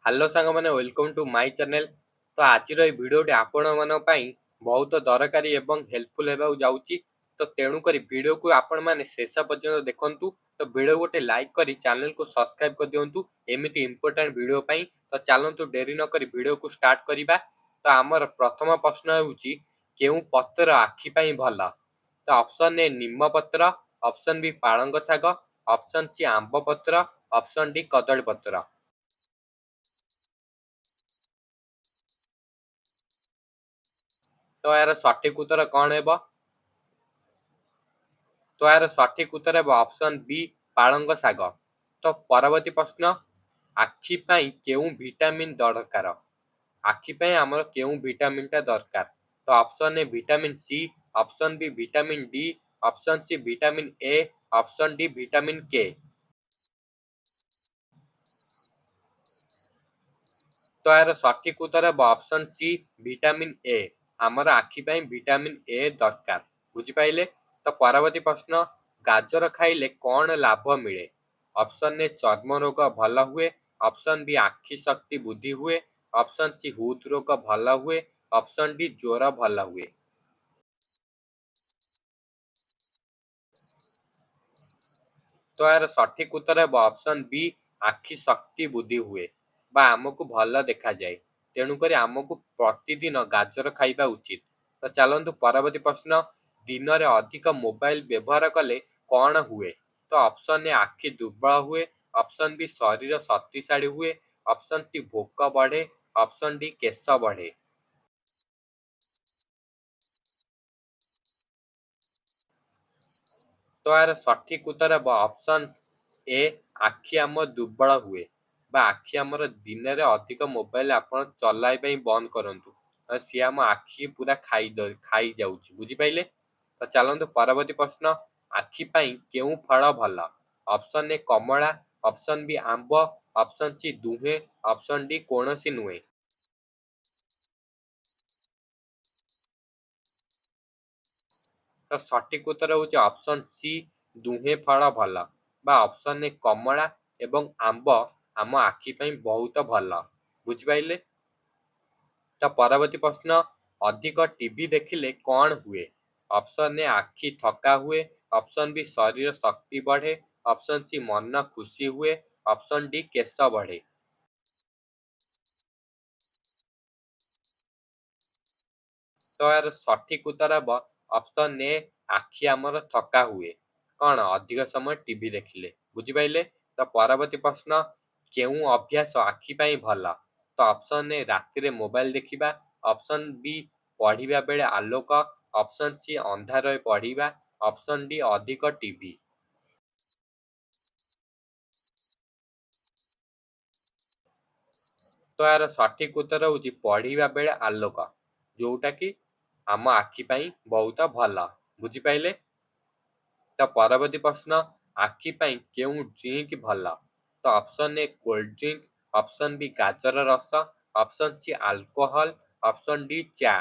Hello सांग मैंने welcome to my channel. तो आज भिडियोटी आपण मान बहुत दरकारी एवं हेल्पफुल होगा जाऊँगी। तो तेणुक भिडियो को आपण मैंने शेष पर्यंत देखु। तो भिडियो गोटे लाइक कर चैनल को सब्सक्राइब कर दिंतु एमती इंपोर्टेंट भिडियो। तो चलतु डेरी नक भिडियो को स्टार्ट करवा। तो आमर प्रथम प्रश्न हो पत्र आखिपाई भल। तो ऑप्शन ए निम पत्र, ऑप्शन बी पालंग शाग, ऑप्शन सी आंब पत्र, ऑप्शन डी कदली पत्र। तो यार सठिक उत्तर कौन है? तो यार सठिक उत्तर है ऑप्शन बी पालंग शाग। तो परवर्ती प्रश्न, आखि पाई केउ विटामिन दरकार? आखि पाई हमर केउ विटामिन टा दरकार? तो option A vitamin C, option B vitamin D, option C vitamin A, option D vitamin K. तो यार सठिक उत्तर है ऑप्शन सी विटामिन ए। आमर आखि पाई विटामिन ए दरकार। बुझिपाइले? तो परवर्ती प्रश्न, गाजर खाइले कौन लाभ मिले? ऑप्शन ए चर्म रोग भल हुए, ऑप्शन बी आखि शक्ति बुद्धि हुए, ऑप्शन सी हृद रोग भल हुए, ऑप्शन डी ज्वर भल हुए। तो यार सठिक उत्तर है ऑप्शन बी आखि शक्ति बुद्धि हुए बा आमको भल देखा जाए। तेणुक आमको प्रतिदिन गाजर खाइबा उचित। तो चलतु परवर्ती प्रश्न, दिन में अधिक मोबाइल व्यवहार कले कौन हुए? तो ऑप्शन ए आखि दुर्बल हुए, ऑप्शन बी शरीर शक्तिशाली हुए, ऑप्शन सी भोक बढ़े, ऑप्शन डी केश बढ़े। तो यार सठिक उत्तर है ऑप्शन ए आखि आम दुर्बल हुए बा आखि आमर दिन में अधिक मोबाइल आप चलाइबा बंद करूँ सी आम आखि पूरा खाई जाऊँ। बुझिपाइले? तो चलतु परवर्ती प्रश्न, आखि पाई केउ फल भल? ऑप्शन ए कमला, ऑप्शन बी आंब, ऑप्शन सी दुहे, ऑप्शन डी कौनसी नुहे। तो सठिक उत्तर हूँ ऑप्शन सी दुहे फल भल बा ऑप्शन ए कमला एवं आंब आम आखि पाई बहुत भल। बुझिपाइले? तो परवर्ती प्रश्न, अधिक टीवी देखिले कौन हुए? ऑप्शन ए आखि थका हुए, ऑप्शन बी शरीर शक्ति बढ़े, ऑप्शन सी मन खुशी हुए, ऑप्शन डी केश बढ़े। तो यार सठिक उत्तर है ऑप्शन ए आखि आमर थका हुए कौन अधिक समय टीवी देखिले। बुझिपाइले? तो परवर्ती प्रश्न, केउ अभ्यास आखि पाई भल? तो ऑप्शन ए राति मोबाइल देखिबा, ऑप्शन बी पढ़िबा बेले आलोक, ऑप्शन सी अंधार पढ़िबा, ऑप्शन डी अधिक टीवी। तो यार सठिक उत्तर हूँ पढ़िबा बेले आलोक, जोटा कि आम आखि पाई बहुत भल। बुझिपाइले? तो परवर्ती प्रश्न, आखि पाई केउ ड्रिंक भल? तो option A cold drink, option B गाजर रस, option C alcohol, option D चा।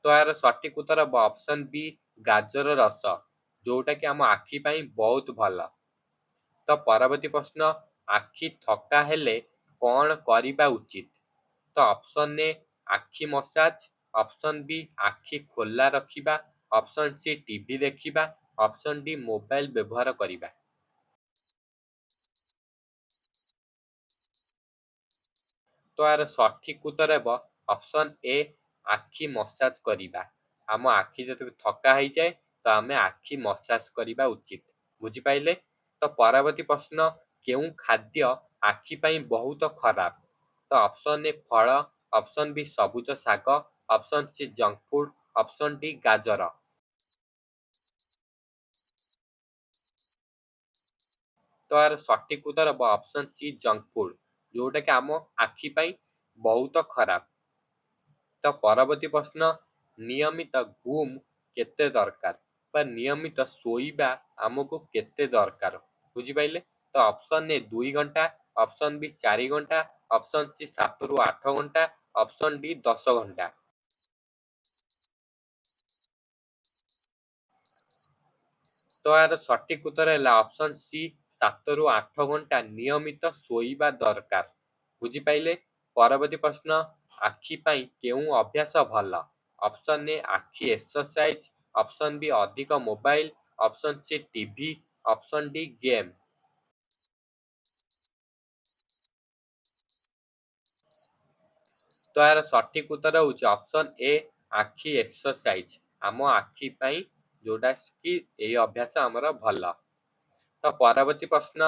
तो यार सठिक उत्तर है ऑप्शन बी गाजर रस, जोटा कि आम आखि पाई बहुत भल। तो परवर्ती प्रश्न, आखि थका हेले कौन करिबा उचित? तो ऑप्शन ए आखि मसाज, ऑप्शन बी आखि खोला रखिबा, ऑप्शन सी टीवी देखिबा, ऑप्शन डी मोबाइल व्यवहार करिबा। तो यार सठिक उत्तर है ऑप्शन ए आखि मसाज करिबा। आम आखि जब थका हो जाए तो आम आखि मसाज करिबा उचित। बुझिपाइले? तो परवर्ती प्रश्न, केउ खाद्य आखि पाई बहुत खराब? तो ऑप्शन ए फल, ऑप्शन बी सबुज शाग, option C junk food, option D गाजर। तो यार सठिक उत्तर है ऑप्शन सी जंक फूड, जोटा कि आम आखि पाई बहुत खराब। तो परवर्ती प्रश्न, नियमित घुम केते दरकार बा नियमित सोईबा आमको केते दरकार? बुझिपाइले? तो ऑप्शन ए 2 घंटा, ऑप्शन बी 4 घंटा, ऑप्शन सी 7 रु 8 घंटा, ऑप्शन डी 10 घंटा। ତ ଏହାର ସଠିକ ଉତ୍ତର ହେଲା ଅପସନ୍ ସି 7ରୁ 8 ଘଣ୍ଟା ନିୟମିତ ଶୋଇବା ଦରକାର। ବୁଝିପାଇଲେ? ପରବର୍ତ୍ତୀ ପ୍ରଶ୍ନ, ଆଖି ପାଇଁ କେଉଁ ଅଭ୍ୟାସ ଭଲ? ଅପସନ୍ ଏ ଆଖି ଏକ୍ସରସାଇଜ, ଅପସନ୍ ବି ଅଧିକ mobile, option C TV, option D game. ତ ଏହାର ସଠିକ ଉତ୍ତର ହେଉଛି ଅପସନ୍ ଏ ଆଖି ଏକ୍ସରସାଇଜ। ଆମ ଆଖି ପାଇଁ ଯୋଉଟା କି ଏଇ ଅଭ୍ୟାସ ଆମର ଭଲ। ତ ପରବର୍ତ୍ତୀ ପ୍ରଶ୍ନ,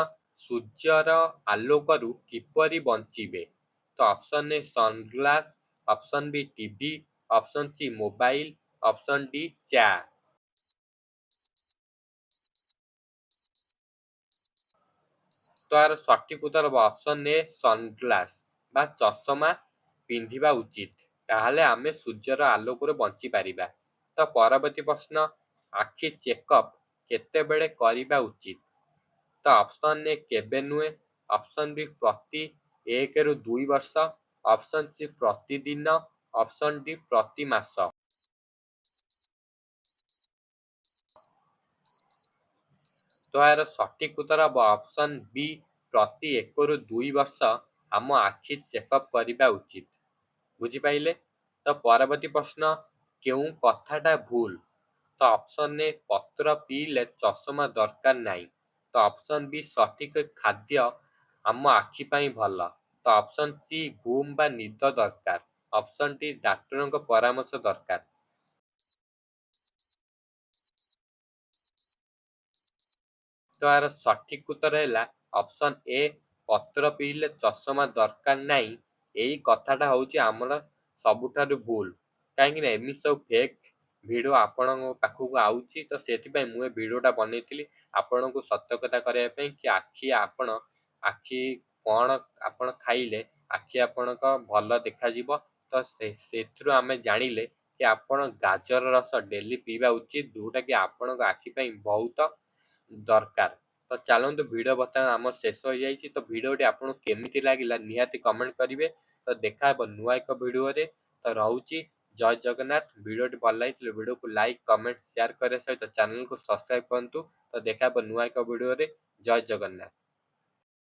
ସୂର୍ଯ୍ୟର ଆଲୋକରୁ କିପରି ବଞ୍ଚିବେ? ତ option A sunglass, option B TV, option C mobile, option D ଚା। ତ ଏହାର ସଠିକ ଉତ୍ତର ହେବ ଅପସନ୍ ଏ ସନଗ୍ଲାସ୍ ବା ଚଷମା ପିନ୍ଧିବା ଉଚିତ। ତାହେଲେ ଆମେ ସୂର୍ଯ୍ୟର ଆଲୋକରୁ ବଞ୍ଚିପାରିବା। ତ ପରବର୍ତ୍ତୀ ପ୍ରଶ୍ନ, ଆଖି ଚେକଅପ୍ କେତେବେଳେ କରିବା ଉଚିତ? ତ ଅପସନ୍ ଏ କେବେ ନୁହେଁ, ଅପସନ୍ ବି ପ୍ରତି 1ରୁ 2 ବର୍ଷ, ଅପସନ୍ ସି ପ୍ରତିଦିନ, ଅପସନ୍ ଡି ପ୍ରତି ମାସ। ତ ଏହାର ସଠିକ ଉତ୍ତର ହେବ ଅପସନ୍ ବି ପ୍ରତି 1ରୁ 2 ବର୍ଷ ଆମ ଆଖି ଚେକଅପ୍ କରିବା ଉଚିତ। ବୁଝିପାଇଲେ? ତ ପରବର୍ତ୍ତୀ ପ୍ରଶ୍ନ, କେଉଁ କଥାଟା ଭୁଲ? ତ ଅପସନ୍ ଏ ପତ୍ର ପିଇଲେ ଚଷମା ଦରକାର ନାହିଁ, ତ ଅପସନ୍ ବି ସଠିକ ଖାଦ୍ୟ ଆମ ଆଖି ପାଇଁ ଭଲ, ତ ଅପସନ୍ ସି ଘୁମ ବା ନିଦ ଦରକାର, ଅପସନ୍ ଡି ଡାକ୍ତରଙ୍କ ପରାମର୍ଶ ଦରକାର। ତ ଏହାର ସଠିକ ଉତ୍ତର ହେଲା ଅପସନ୍ ଏ ପତ୍ର ପିଇଲେ ଚଷମା ଦରକାର ନାହିଁ। ଏଇ କଥାଟା ହେଉଛି ଆମର ସବୁଠାରୁ ଭୁଲ। କାହିଁକି ନା ଏମିତି ସବୁ ଫେକ୍ ଭିଡ଼ିଓ ଆପଣଙ୍କ ପାଖକୁ ଆଉଛି, ତ ସେଥିପାଇଁ ମୁଁ ଏ ଭିଡ଼ିଓଟା ବନେଇଥିଲି ଆପଣଙ୍କୁ ସତର୍କତା କରିବା ପାଇଁ କି ଆଖି କ'ଣ ଆପଣ ଖାଇଲେ ଆଖି ଆପଣଙ୍କ ଭଲ ଦେଖାଯିବ। ତ ସେଥିରୁ ଆମେ ଜାଣିଲେ କି ଆପଣ ଗାଜର ରସ ଡେଲି ପିଇବା ଉଚିତ, ଯୋଉଟାକି ଆପଣଙ୍କ ଆଖି ପାଇଁ ବହୁତ ଦରକାର। ତ ଚାଲନ୍ତୁ, ଭିଡ଼ିଓ ବର୍ତ୍ତମାନ ଆମର ଶେଷ ହୋଇଯାଇଛି। ତ ଭିଡ଼ିଓଟି ଆପଣଙ୍କୁ କେମିତି ଲାଗିଲା ନିହାତି କମେଣ୍ଟ କରିବେ। ତ ଦେଖା ହେବ ନୂଆ ଏକ ଭିଡ଼ିଓରେ। ତ ରହୁଛି, ଜୟ ଜଗନ୍ନାଥ। ଭିଡ଼ିଓଟି ଭଲ ଲାଗିଥିଲେ ଭିଡ଼ିଓକୁ ଲାଇକ୍ କମେଣ୍ଟ ସେୟାର କରିବା ସହିତ ଚ୍ୟାନେଲକୁ ସବସ୍କ୍ରାଇବ୍ କରନ୍ତୁ। ତ ଦେଖା ହେବ ନୂଆ ଏକ ଭିଡ଼ିଓରେ। ଜୟ ଜଗନ୍ନାଥ।